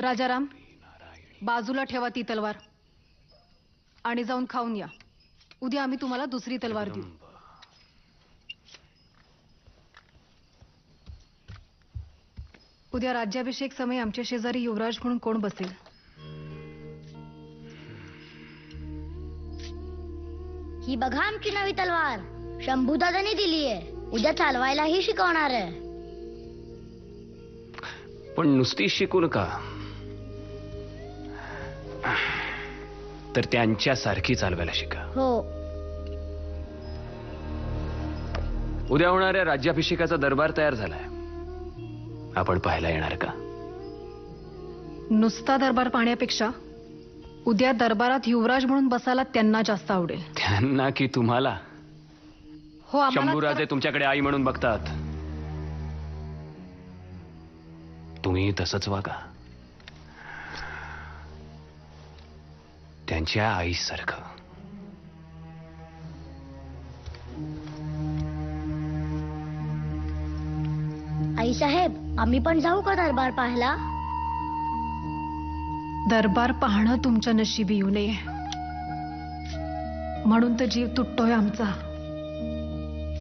राजाराम, बाजूला ठेवा ती तलवार आणि जाऊन खाऊन या. उद्या आम्ही तुम्हाला दुसरी तलवार देऊ. उद्या राज्याभिषेक समय आमच्या शेजारी युवराज म्हणून कोण बसेल? ही बघा आमची नवी तलवार. शंभूदादांनी दिली आहे. उद्या चालवायलाही शिकवणार आहे. पण नुसती शिकू नका, तर त्यांच्यासारखी चालवायला शिका. हो. उद्या होणाऱ्या राज्याभिषेकाचा दरबार तयार झालाय. आपण पाहायला येणार का? नुसता दरबार पाहण्यापेक्षा उद्या दरबारात युवराज म्हणून बसायला त्यांना जास्त आवडेल. त्यांना की तुम्हाला? हो, आम्हाला शंभूराजे तुमच्याकडे आई म्हणून बघतात. तुम्ही तसंच वागा, त्यांच्या आईसारखं. आई साहेब, आम्ही पण जाऊ का दरबार पाहायला? दरबार पाहणं तुमच्या नशिबी येऊ नये म्हणून तर जीव तुटतोय आमचा.